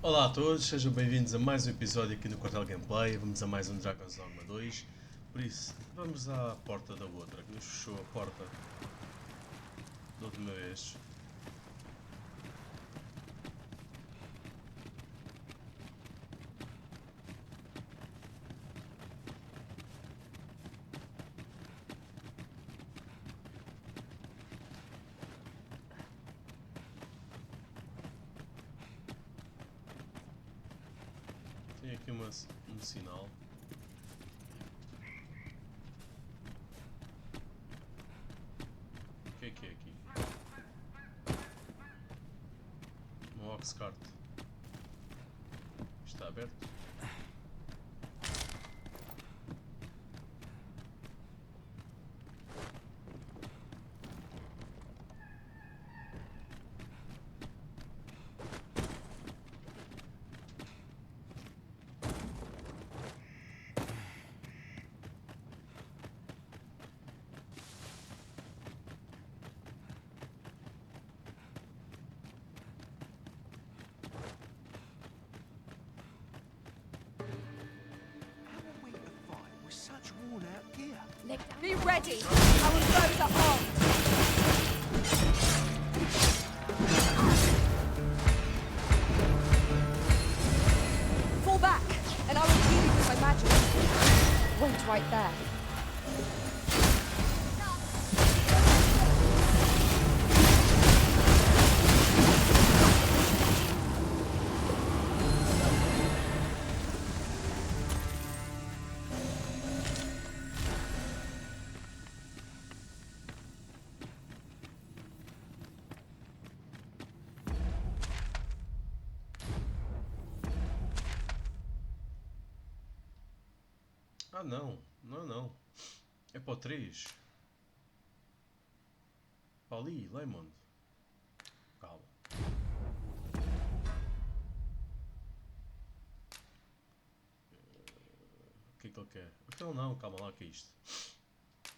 Olá a todos, sejam bem-vindos a mais um episódio aqui no Quartel Gameplay. Vamos a mais um Dogma 2. Por isso, vamos à porta da outra, que nos fechou a porta da última vez. Tem aqui um sinal. O que é aqui? Um Oxcart. Está aberto? Be ready! Our foes are armed! Fall back, and I will heal you with my magic. Wait right there. Ah não, não. É para o 3. Para ali, Lemon. Calma. O que é que ele quer? Então não, calma lá, o que é isto?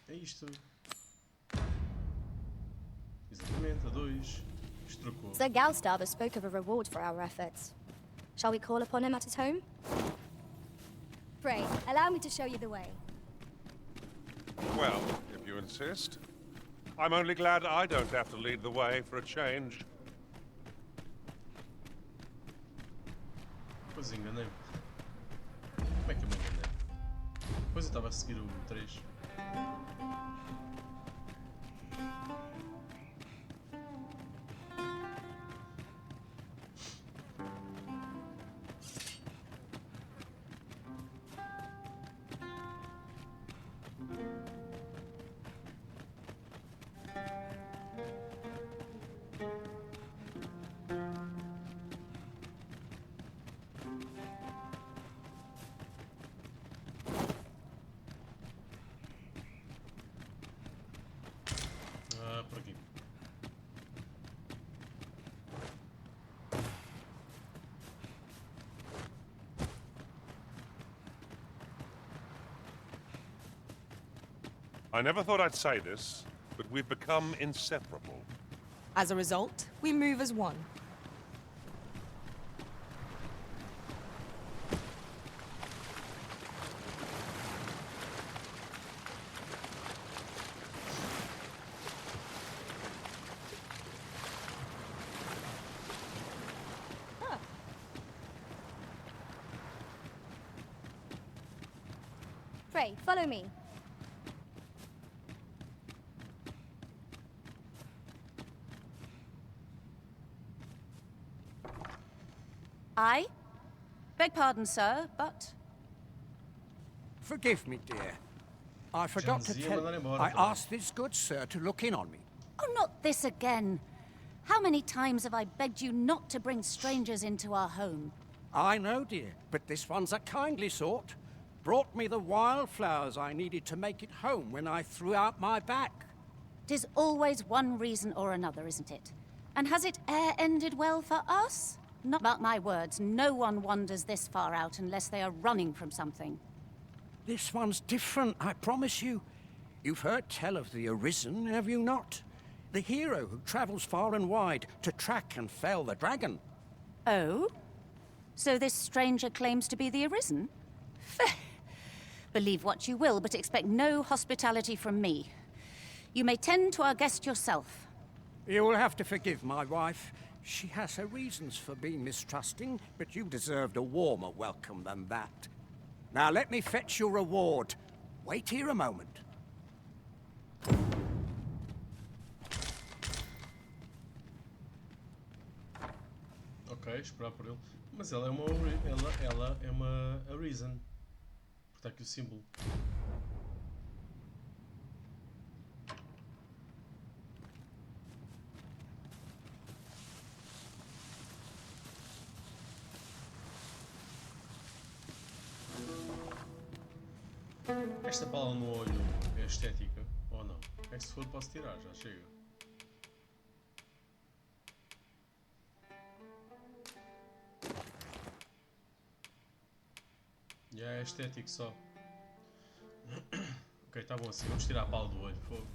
É isto. Exatamente, a 2. Isto trocou. Sir Galstarber spoke of a reward for our efforts. Shall we call upon him at his home? Pray, allow me to show you the way. Well, if you insist. I'm only glad I don't have to lead the way for a change. Pois enganei-me. Como é que eu me enganei? Pois eu estava a seguir o 3. Por aqui. I never thought I'd say this, but we've become inseparable. As a result, we move as one. Pray, follow me. I? Beg pardon, sir, but... Forgive me, dear. I forgot to tell you. I asked this good sir to look in on me. Oh, not this again. How many times have I begged you not to bring strangers into our home? I know, dear, but this one's a kindly sort. Brought me the wildflowers I needed to make it home when I threw out my back. 'Tis always one reason or another, isn't it? And has it e'er ended well for us? Not mark my words, no one wanders this far out unless they are running from something. This one's different, I promise you. You've heard tell of the Arisen, have you not? The hero who travels far and wide to track and fell the dragon. Oh? So this stranger claims to be the Arisen? Fair. Believe what you will, but expect no hospitality from me. You may tend to our guest yourself. You will have to forgive my wife. She has her reasons for being mistrusting, but you deserved a warmer welcome than that. Now let me fetch your reward. Wait here a moment. Ok, esperar por ele. Mas ela é uma Arisen. Está aqui o símbolo. Esta bala no olho é estética ou não? É que se for posso tirar, já chega. Já é estético só. Ok, tá bom assim, vamos tirar a bala do olho, fogo.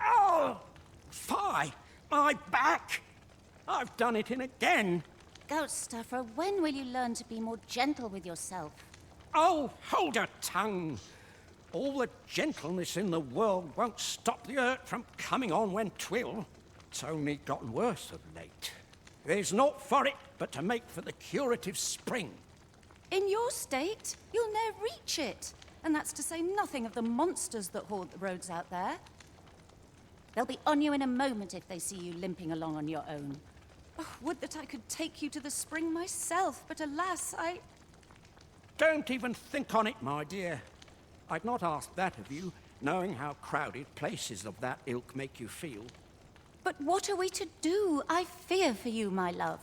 Oh! Fie! My back! I've done it in again. Ghost stuffer, when will you learn to be more gentle with yourself? Oh, hold your tongue. All the gentleness in the world won't stop the hurt from coming on when 'twill. It's only gotten worse of late. There's naught for it but to make for the curative spring. In your state, you'll ne'er reach it. And that's to say nothing of the monsters that haunt the roads out there. They'll be on you in a moment if they see you limping along on your own. Oh, would that I could take you to the spring myself, but alas, Don't even think on it, my dear. I'd not ask that of you, knowing how crowded places of that ilk make you feel. But what are we to do? I fear for you, my love.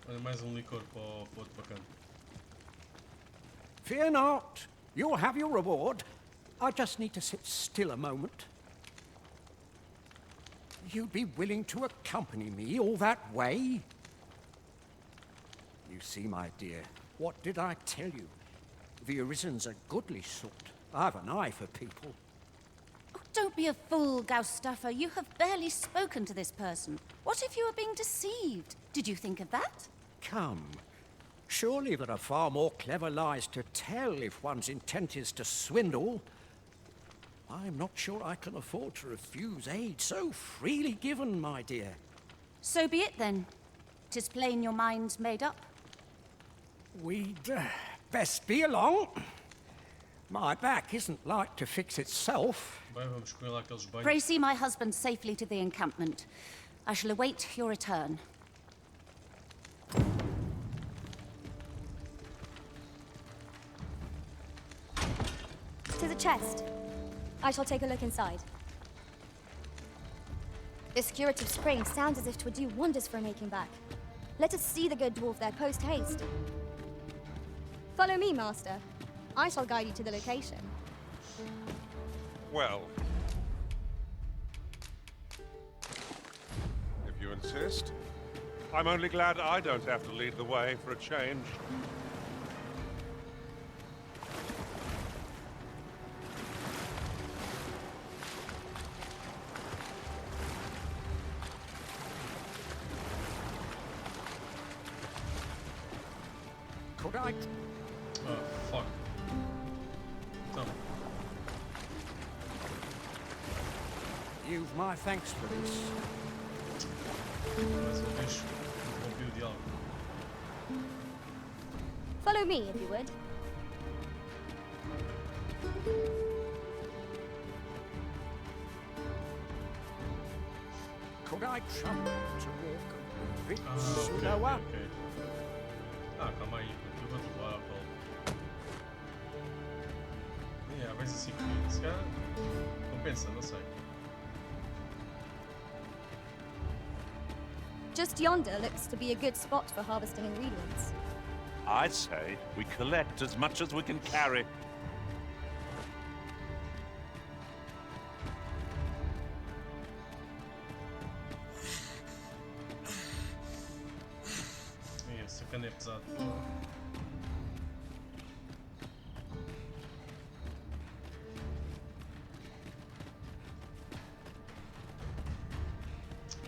Olha, mais licor para o outro bacana. Fear not. You'll have your reward. I just need to sit still a moment. You'd be willing to accompany me all that way? You see, my dear, what did I tell you? The Arisen's a goodly sort. I've an eye for people. Oh, don't be a fool, Gaustuffer. You have barely spoken to this person. What if you were being deceived? Did you think of that? Come. Surely there are far more clever lies to tell if one's intent is to swindle. I'm not sure I can afford to refuse aid so freely given, my dear. So be it then. 'Tis plain your mind's made up. We'd best be along. My back isn't like to fix itself. Bem, vamos escolher lá aqueles banhos. Pray see my husband safely to the encampment. I shall await your return. To the chest. I shall take a look inside. This curative spring sounds as if 'twould do wonders for making back. Let us see the good dwarf there post haste. Follow me, master. I shall guide you to the location. Well, if you insist. I'm only glad I don't have to lead the way for a change. Could I... Oh, fuck. Então, You've my thanks for this. mais uma vez, interrompi o diálogo. Follow me, if you would. Could I trouble to walk a bit Ah, ok, slower? ok. Ah, calma aí, eu vou te levar para ele. Vais assim comigo. Se calhar compensa, não sei. Just yonder looks to be a good spot for harvesting ingredients. I say we collect as much as we can carry. Esse cano é pesado.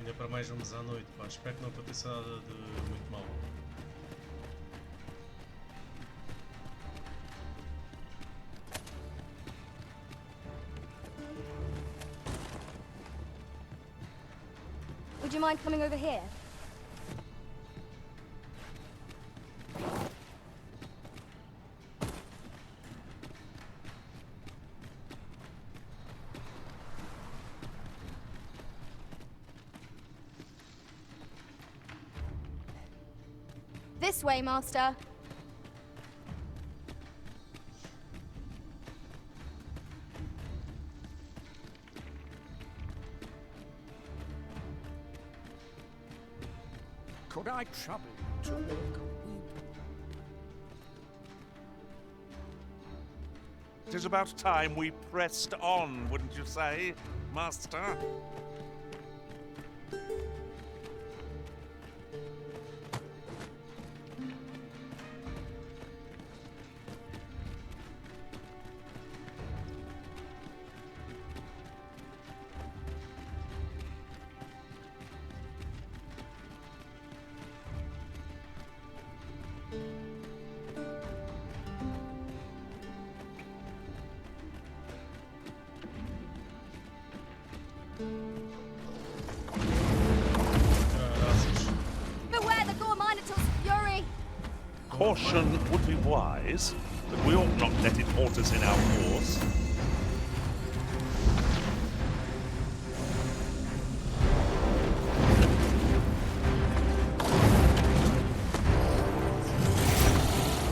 Ainda para mais vamos à noite, pá. Espero que não aconteça nada de muito mal. Would you mind coming over here? This way, Master. Could I trouble you to walk a wee It is about time we pressed on, wouldn't you say, Master? Caraças. Beware the Gore Minotaur's fury! Caution would be wise, but we ought not let it halt us in our course.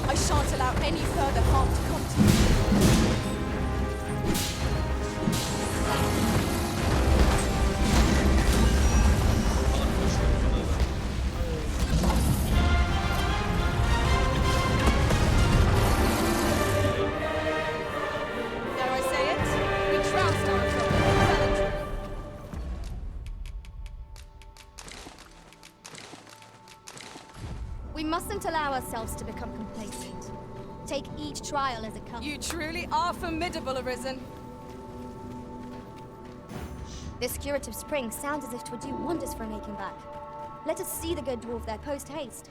I shan't allow any further harm to come to you. Dare I say it? We trounced our trouble. Well and truly. We mustn't allow ourselves to become complacent. Take each trial as it comes. You truly are formidable, Arisen. This curative spring sounds as if 'twould do wonders for making back. Let us see the good dwarf there post haste.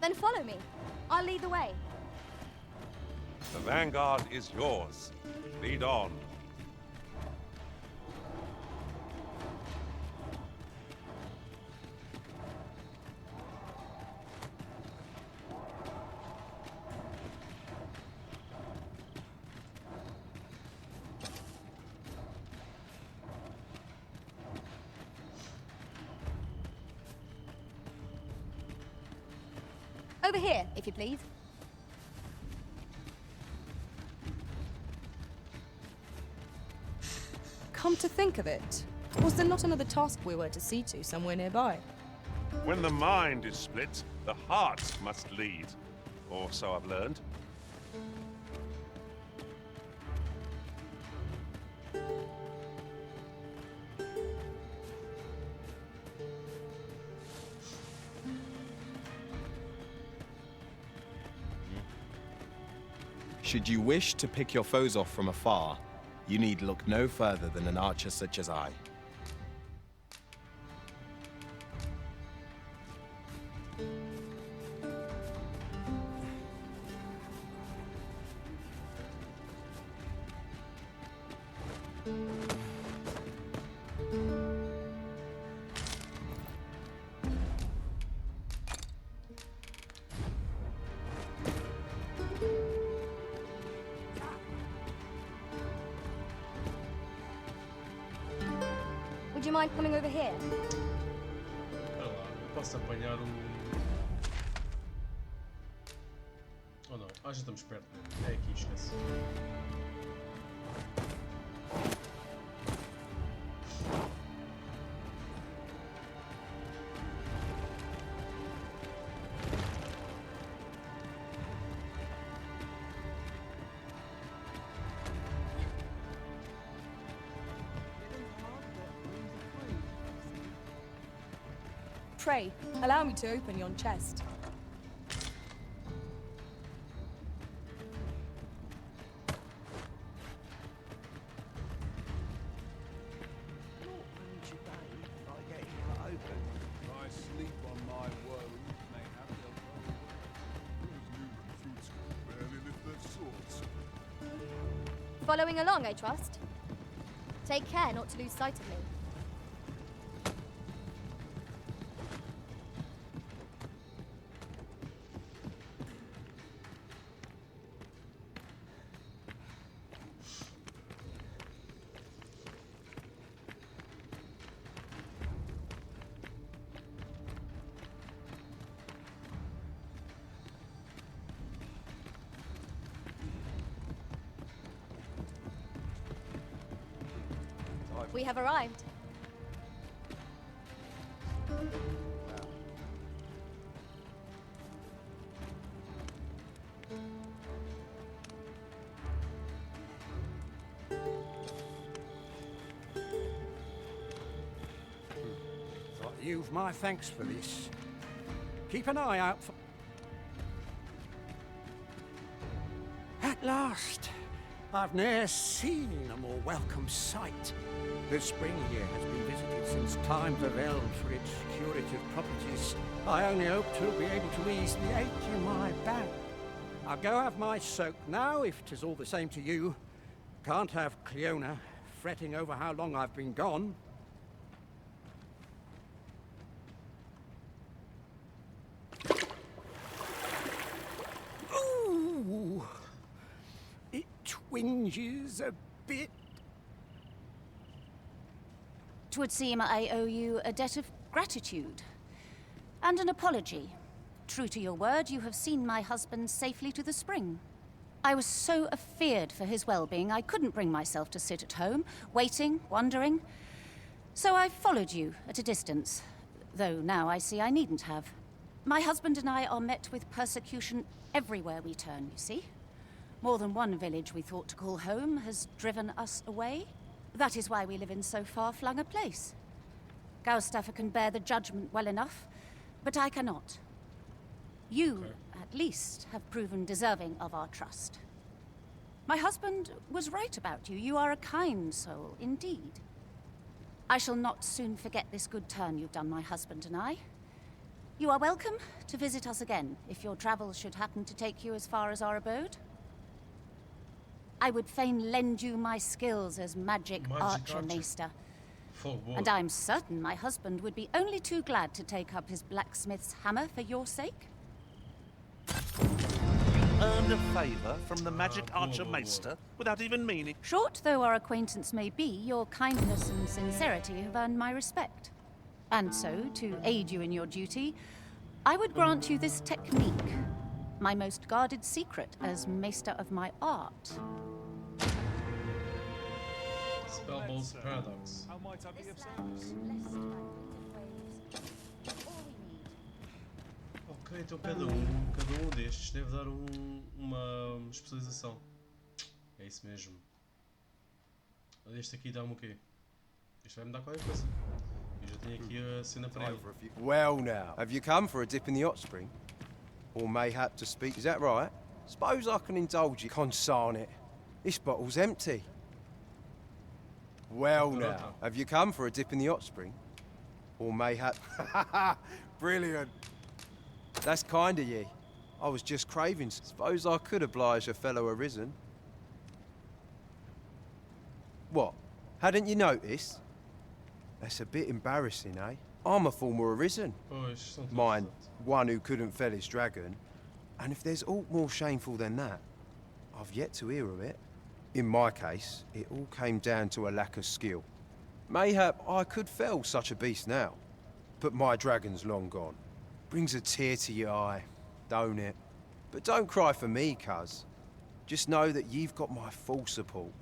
Then follow me. I'll lead the way. The vanguard is yours. Lead on. Over here, if you please. Come to think of it, was there not another task we were to see to somewhere nearby? When the mind is split, the heart must lead. Or so I've learned. Should you wish to pick your foes off from afar, you need look no further than an archer such as I. Would you mind coming over here? Olha lá, eu posso apanhar o... Oh não, já estamos perto dele. É aqui, esquece. Pray, allow me to open yon chest. Following along, I trust. Take care not to lose sight of me. We have arrived. Thought you've my thanks for this. Keep an eye out for... At last! I've ne'er seen a more welcome sight. The spring here has been visited since times of eld for its curative properties. I only hope to be able to ease the ache in my back. I'll go have my soak now, if 'tis all the same to you. Can't have Cleona fretting over how long I've been gone. Ooh! It twinges a bit. 'Twould seem I owe you a debt of gratitude. And an apology. True to your word, you have seen my husband safely to the spring. I was so afeard for his well-being, I couldn't bring myself to sit at home, waiting, wondering. So I followed you at a distance, though now I see I needn't have. My husband and I are met with persecution everywhere we turn, you see. More than one village we thought to call home has driven us away. That is why we live in so far-flung a place. Gaustaffer can bear the judgment well enough, but I cannot. You, at least, have proven deserving of our trust. My husband was right about you. You are a kind soul, indeed. I shall not soon forget this good turn you've done my husband and I. You are welcome to visit us again, if your travels should happen to take you as far as our abode. I would fain lend you my skills as magic archer, Maester. And I'm certain my husband would be only too glad to take up his blacksmith's hammer for your sake. Earned a favor from the magic archer Maester without even meaning. Short though our acquaintance may be, your kindness and sincerity have earned my respect. And so, to aid you in your duty, I would grant you this technique, my most guarded secret as Maester of my art. Spellball's paradox. How might I be of This service? land, blessed by winds and waves. All we need. Ok, então cada um destes deve dar uma especialização. É isso mesmo. Este aqui dá-me o quê? Este vai-me dar qualquer coisa. Eu já tenho aqui a cena para ele. Well now, have you come for a dip in the hot spring? Or mayhap to speak, is that right? Suppose I can indulge you, consign it. This bottle's empty. Well now, have you come for a dip in the hot spring? Or mayhap... Brilliant. That's kind of ye. I was just craving. Suppose I could oblige a fellow arisen. What? Hadn't you noticed? That's a bit embarrassing, eh? I'm a former arisen. Pois, são todos Mind, exato. one who couldn't fell his dragon. And if there's aught more shameful than that, I've yet to hear of it. In my case, it all came down to a lack of skill. Mayhap I could fell such a beast now, but my dragon's long gone. Brings a tear to your eye, don't it? But don't cry for me, cuz. Just know that you've got my full support.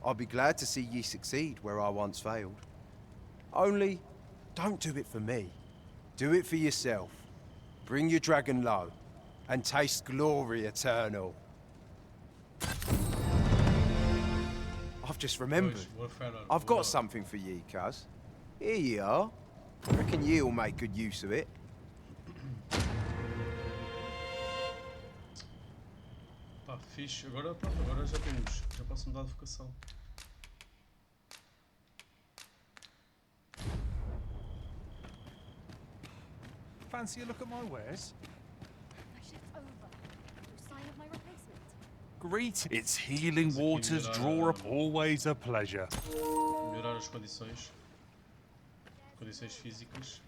I'll be glad to see ye succeed where I once failed. Only, don't do it for me. Do it for yourself. Bring your dragon low, and taste glory eternal. I've just remembered. Pois, vou aferrar. I've got something for ye, cuz. Here ye are. Reckon ye'll make good use of it. Pá, fixe. Agora, pronto, agora já temos. Já posso mudar de vocação. Fancy a look at my wares? My shift's over. No sign of my replacement. Greet. Its healing waters draw up always a pleasure. Melhorar as condições físicas.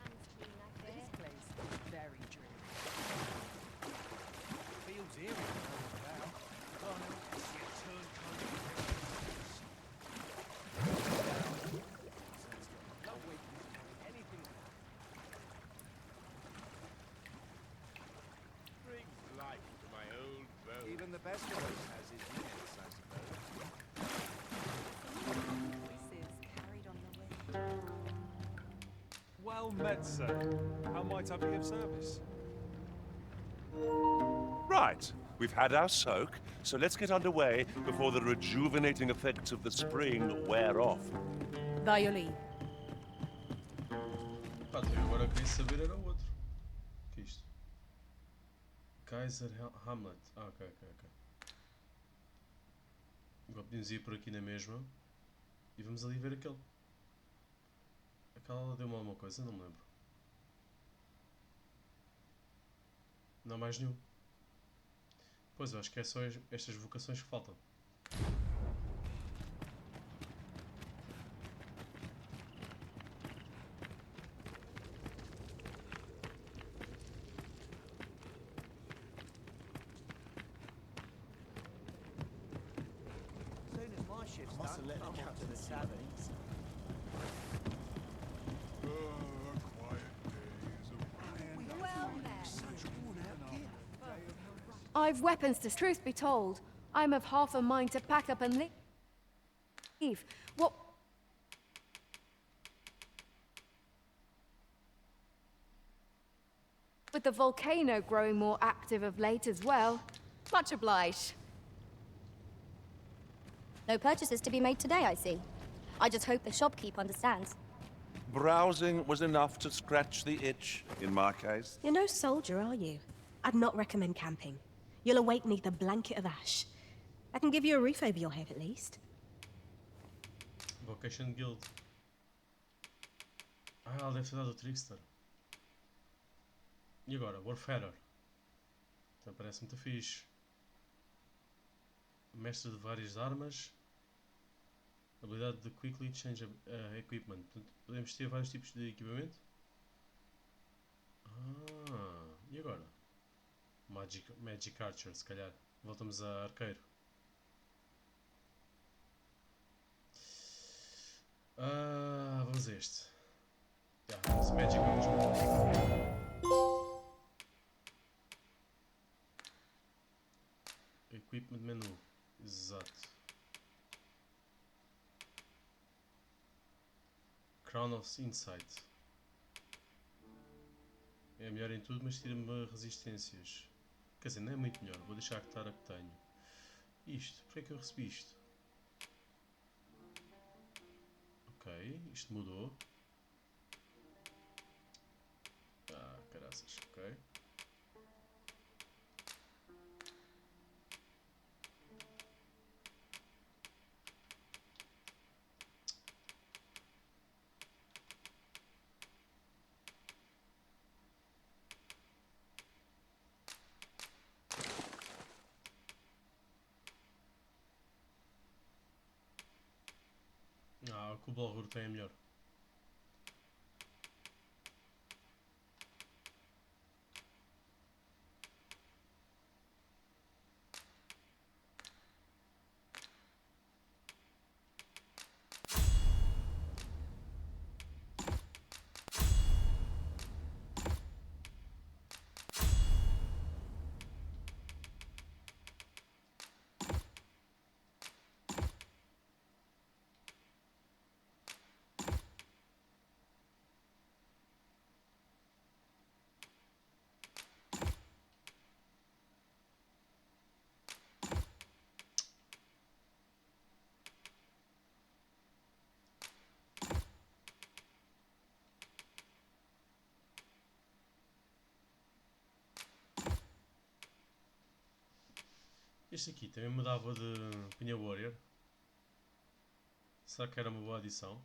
Even the best of us has his limits, I suppose. Well met, sir. How might I be of service? Right. We've had our soak, so let's get underway before the rejuvenating effects of the spring wear off. By your leave. Pá, agora queria saber era o outro. O que é isto? Kaiser Hamlet. Ah, ok. Agora podemos ir por aqui na mesma. E vamos ali ver aquele. Aquela deu-me alguma coisa? Não me lembro. Não há mais nenhum. Pois, eu acho que é só estas vocações que faltam. I've weapons to... Truth be told, I'm of half a mind to pack up and leave. What... With the volcano growing more active of late as well. Much obliged. No purchases to be made today, I see. I just hope the shopkeep understands. Browsing was enough to scratch the itch, in my case. You're no soldier, are you? I'd not recommend camping. You'll awake neath a blanket of ash. I can give you a roof over your head at least. Vocation Guild. Ah, ela deve ter dado o Trickster. E agora? Warfarer. Então parece muito fixe. Mestre de várias armas. Habilidade de Quickly Change Equipment. Portanto, podemos ter vários tipos de equipamento. Ah, e agora? Magic Archer, se calhar. Voltamos a arqueiro. Vamos a este. Vamos a Magic Archer. Equipment menu. Exato. Crown of Insight. É melhor em tudo, mas tira-me resistências. Quer dizer, não é muito melhor. Vou deixar que estar a que tenho. Isto. Porquê é que eu recebi isto? Ok. Isto mudou. Ah, caraças. Ok. O que o Balrur tem é melhor. Este aqui também mudava de Punha Warrior. Será que era uma boa adição?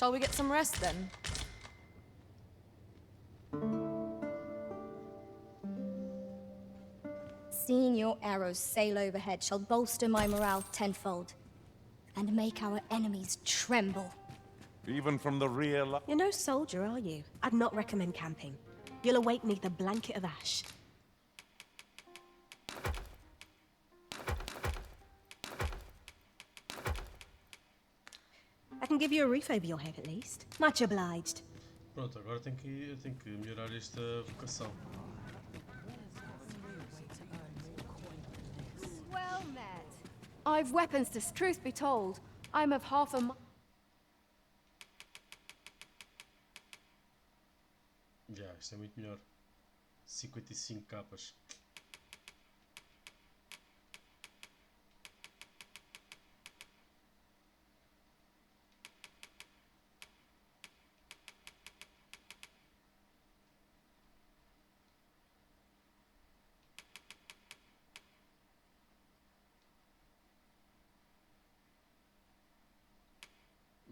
Shall we get some rest then? Seeing your arrows sail overhead shall bolster my morale tenfold, and make our enemies tremble. Even from the rear line? You're no soldier, are you? I'd not recommend camping. You'll awake neath a blanket of ash. I can give you a roof over your head at least. Much obliged. Pronto, agora tenho que melhorar esta vocação. Well met. I've weapons to... Truth be told, I'm of half a... Já, isto é muito melhor. 55 capas.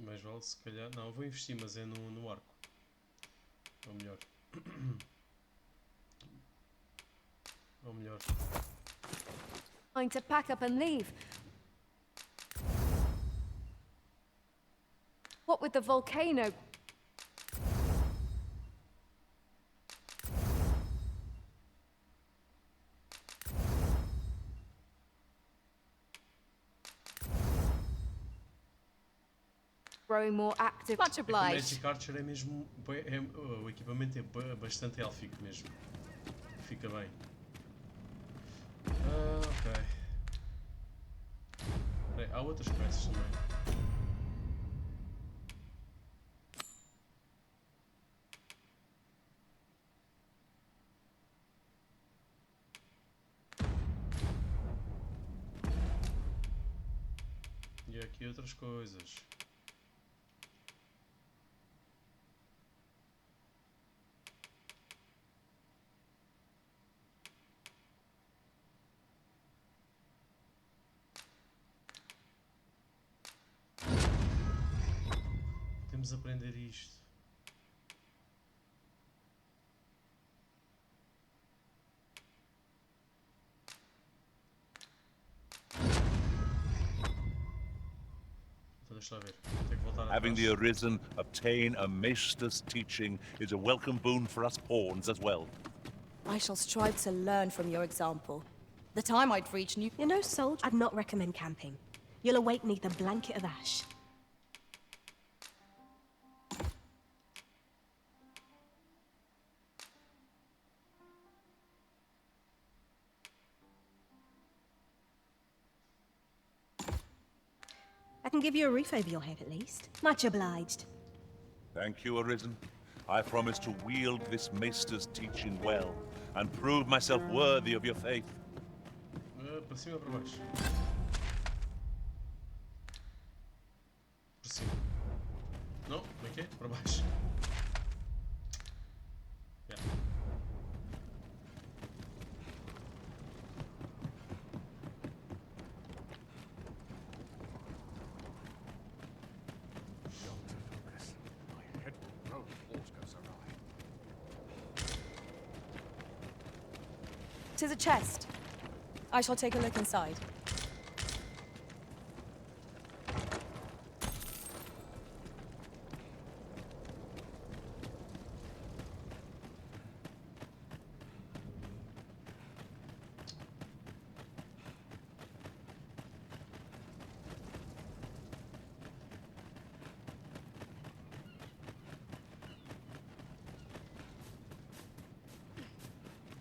Mais vale se calhar. Não, vou investir, mas é no arco. Ou melhor. Ou melhor. Going to pack up and leave. What with the volcano? Growing more active. Much O obliged. Magic Archer é mesmo. O equipamento é bastante élfico mesmo. Fica bem. Ok. Bem, há outras peças também. E aqui outras coisas. Temos a aprender isto. Então deixa lá ver. Tenho que voltar Having the atrás. Arisen obtain a Maester's teaching is a welcome boon for us pawns as well. I shall strive to learn from your example. The time I'd reach new... You're no soldier. I'd not recommend camping. You'll awake neath a blanket of ash. I can give you a roof over your head at least. Much obliged. Thank you, Arisen. I promise to wield this Maester's teaching well and prove myself worthy of your faith. Para cima ou para baixo? Para cima. Não? Como é que é? Para baixo. Yeah. Tis a chest. I shall take a look inside.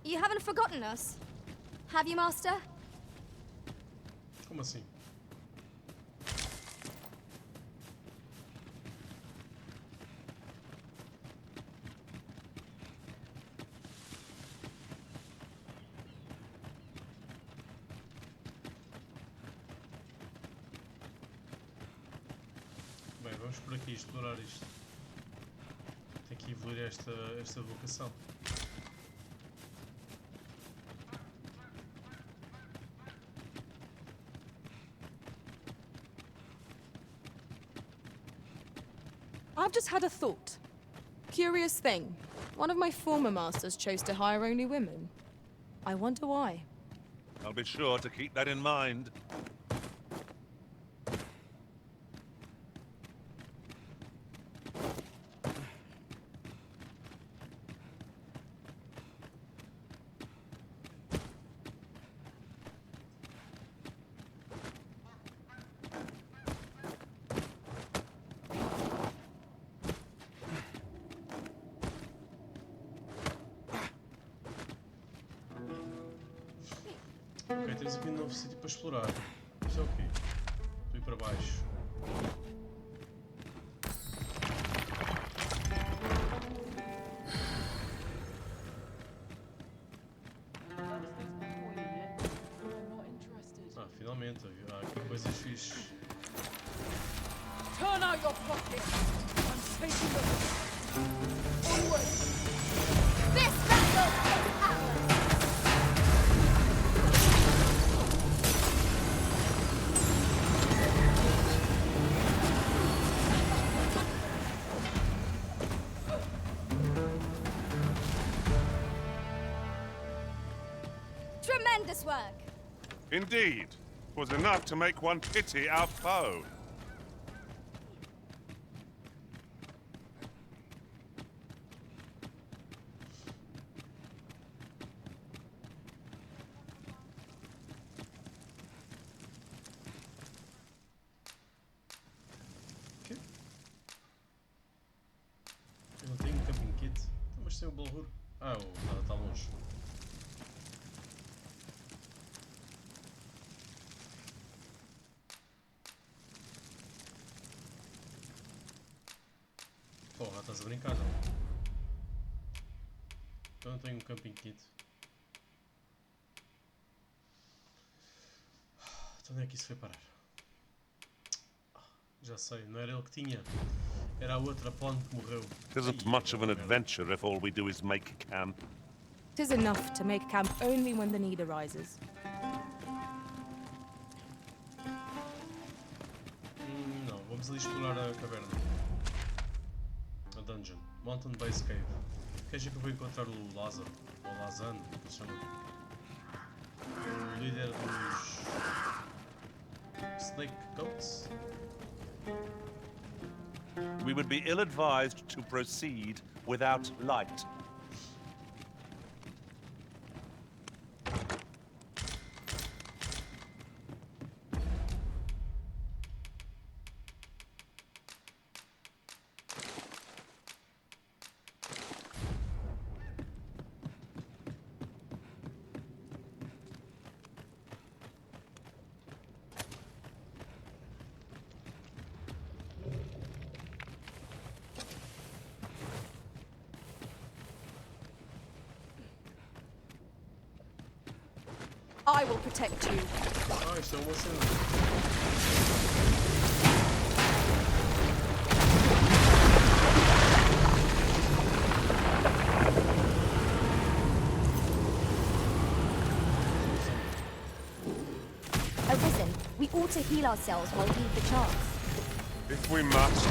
You haven't forgotten us, have you, Master? Como assim? Bem, vamos por aqui explorar isto. Tem que evoluir esta vocação. I've just had a thought. Curious thing. One of my former masters chose to hire only women. I wonder why. I'll be sure to keep that in mind. Ok, temos aqui um novo sítio para explorar. Isto é o quê? Estou a ir para baixo. Ah, finalmente, há aqui coisas fixes. Turn out your pockets! I'm taking the risk. Onward! This vessel is ours! Tremendous work! Indeed. Was enough to make one pity our foe. Ok. Eu não tenho um camping kit. Então, mas tem o Balhur. Ah, está longe. Porra, estás a brincar, não? Eu não tenho um camping kit. Então onde é que isso foi parar? Já sei, não era ele que tinha. Era a outra Pond que morreu. Isn't much of an adventure if all we do is make camp. Tis enough to make camp only when the need arises. Não, vamos ali explorar a caverna. A dungeon. Mountain Base Cave. Queres dizer que eu vou encontrar o Lázaro? Ou Lazano, que eles chamam. O líder dos... Snake Goats? We would be ill-advised to proceed without light. I will protect you. Ah, isto é uma cena. Arisen, we ought to heal ourselves while we have the chance. If we must,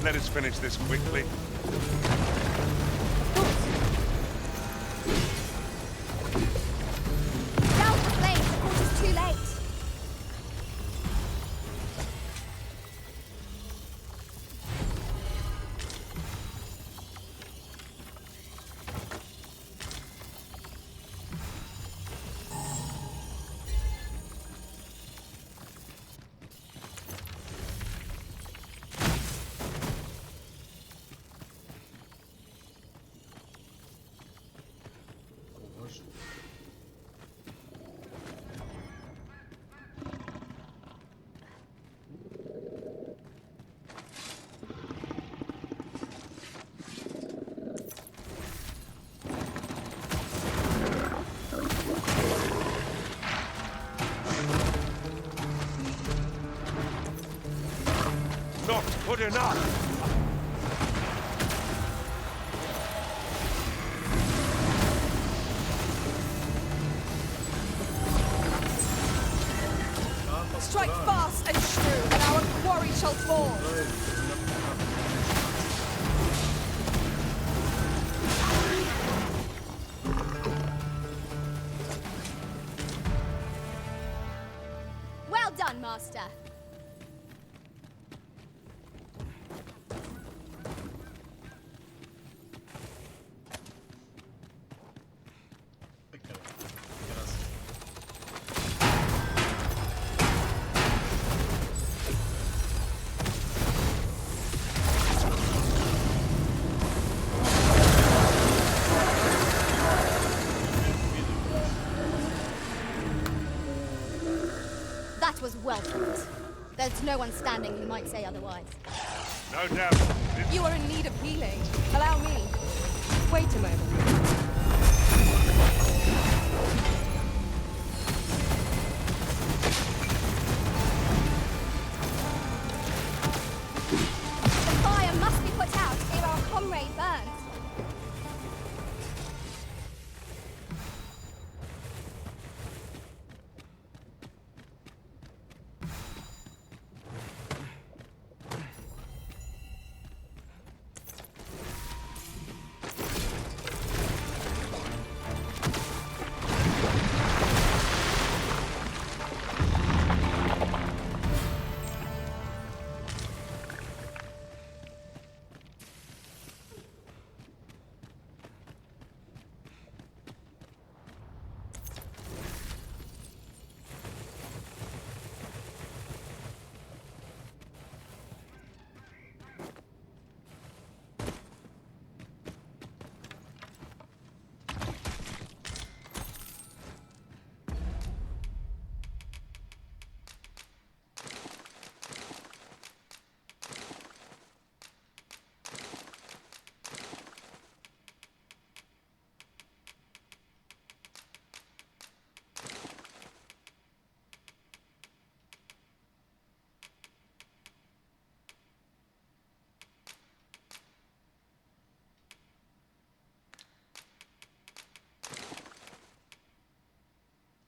let us finish this quickly. Down the flames, of course it's too late. Not good enough! Strike fast and true, and our quarry shall fall. That was well put. There's no one standing who might say otherwise. No doubt. You are in need of healing. Allow me. Wait a moment. The fire must be put out ere our comrade burns.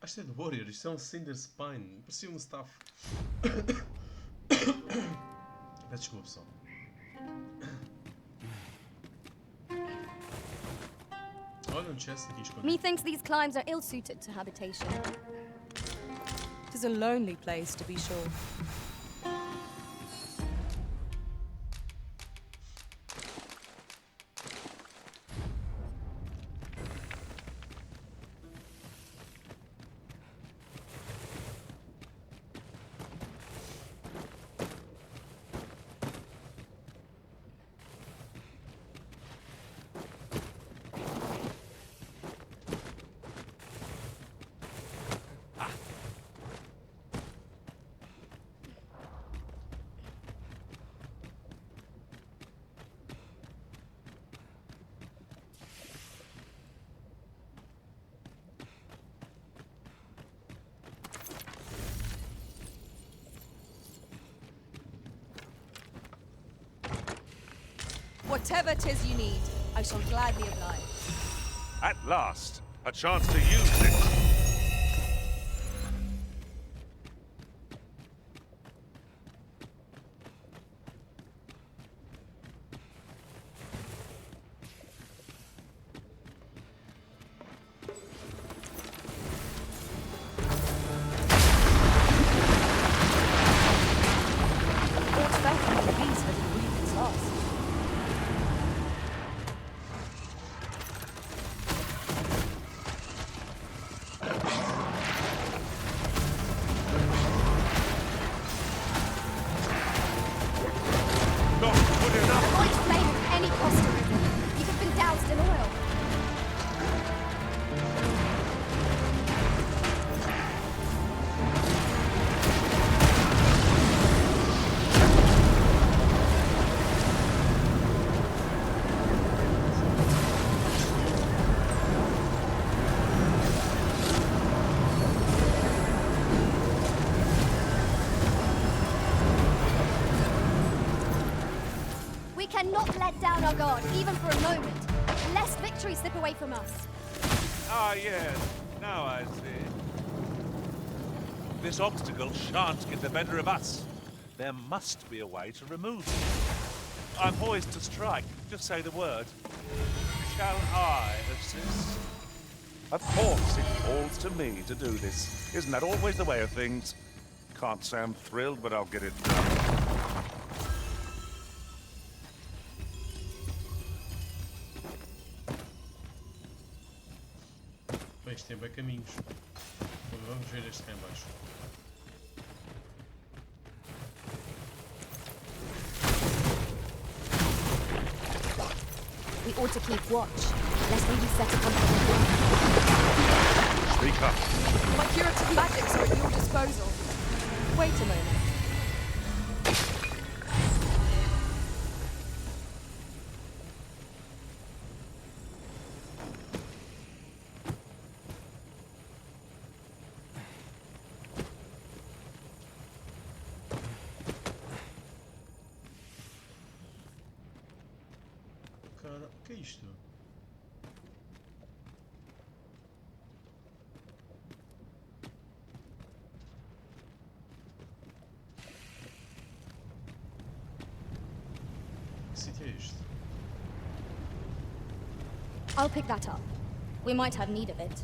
Isto é de Warrior, isto é um Cinder Spine. Parecia um staff. Peço desculpa, pessoal. Olha um chest aqui escondido. Methinks these climbs are ill-suited to habitation. It is a lonely place, to be sure. Whatever 'tis you need, I shall gladly oblige. At last, a chance to use it. Aught better than the beast that had breathed its last. Not good enough. Avoid flame at any cost, Arisen. You have been doused in oil. We cannot let down our guard, even for a moment, lest victory slip away from us. Ah, yes. Now I see. This obstacle shan't get the better of us. There must be a way to remove it. I'm poised to strike. Just say the word. Shall I assist? Of course, it falls to me to do this. Isn't that always the way of things? Can't say I'm thrilled, but I'll get it done. Bem, isto tem bem caminhos. Vamos ver este cá em baixo. We ought to keep watch, lest they be set upon the Speak up. My curative magics are at your disposal. Wait a moment. Cara, o que é isto? Que sítio é este? I'll pick that up. We might have need of it.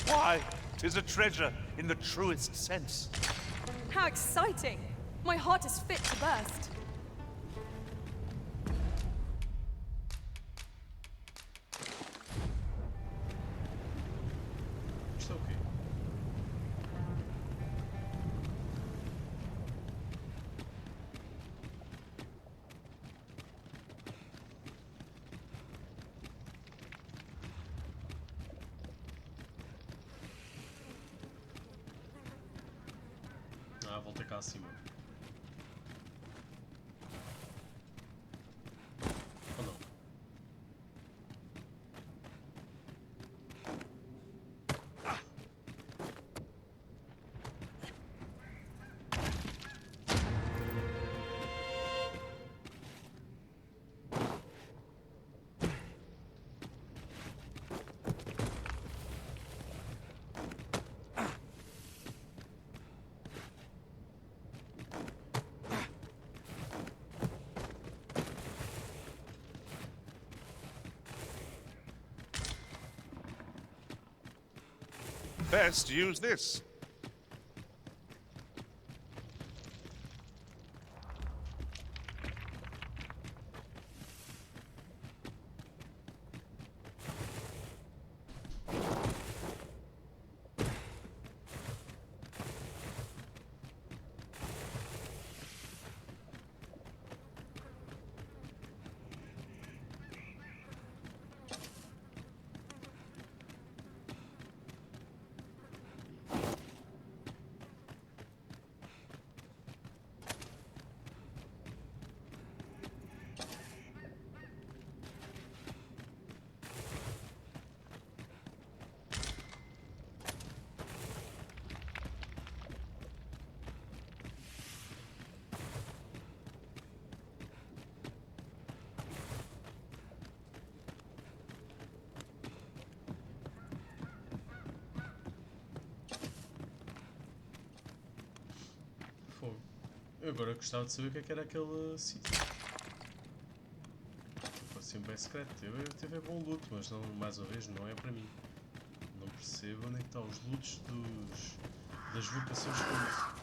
Why, 'tis a treasure in the truest sense. How exciting! My heart is fit to burst. Isto é o quê? Ah, volta cá acima. Ou não? Best use this. Fogo. Eu agora gostava de saber o que era aquele sítio. Fosse bem secreto. Teve bom loot, mas não, mais uma vez não é para mim. Não percebo onde é que estão os loots das vocações com isso.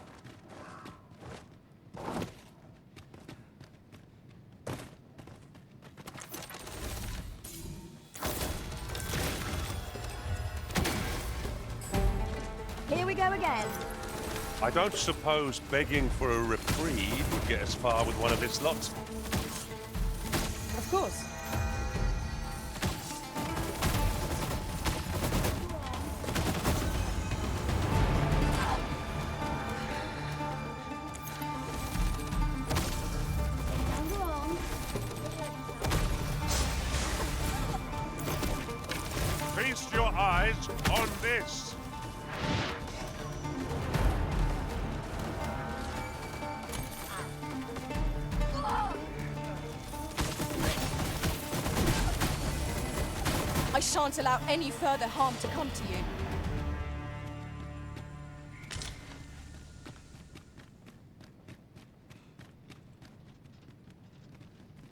Here we go again. I don't suppose begging for a reprieve would get us far with one of this lot. Of course. Feast your eyes on this. I shan't allow any further harm to come to you.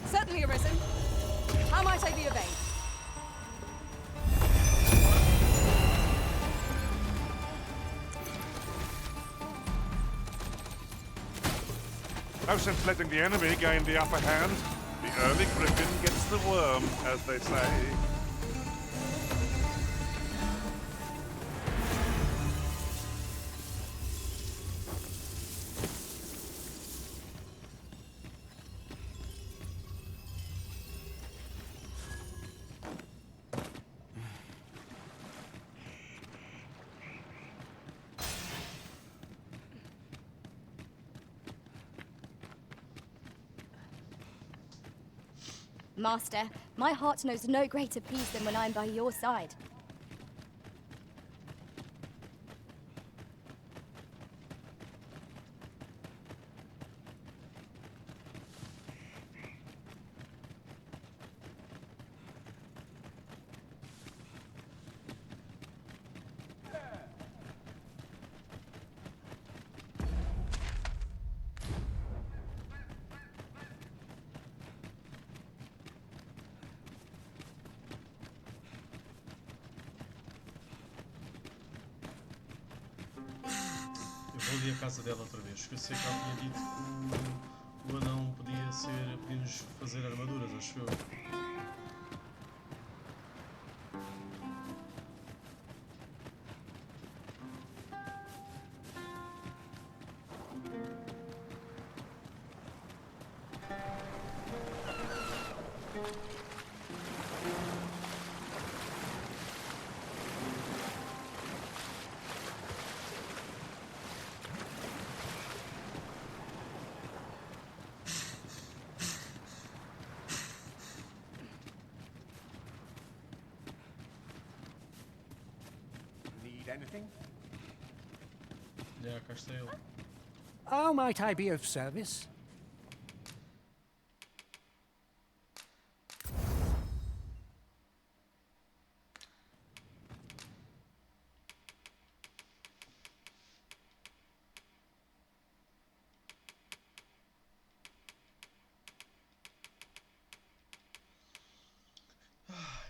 Certainly, Arisen. How might I be of aid? No sense letting the enemy gain the upper hand. The early griffin gets the worm, as they say. Master, my heart knows no greater peace than when I'm by your side. Eu vou ali à casa dela outra vez, porque eu sei que ela tinha dito que o anão podia-nos fazer armaduras, acho eu. Need anything? Já, cá está ele. How might I be of service?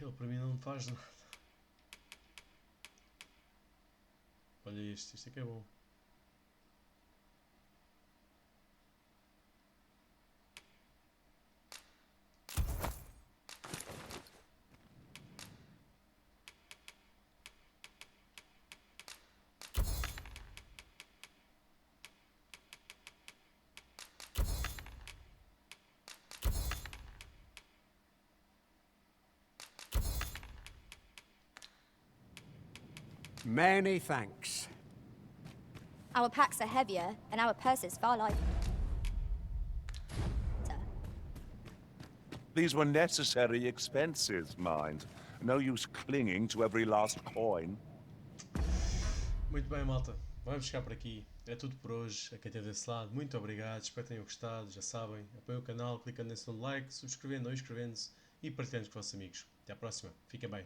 Ele para mim não faz nada. Olha isto é que é bom. Many thanks. Our packs are heavier, and our purses far lighter. These were necessary expenses, mind. No use clinging to every last coin. Muito bem, malta. Vamos ficar por aqui. É tudo por hoje. A quem esteve desse lado, muito obrigado. Espero que tenham gostado. Já sabem, apoiem o canal, clicando nesse like, subscrevendo ou inscrevendo-se e partilhando com os vossos amigos. Até à próxima. Fiquem bem.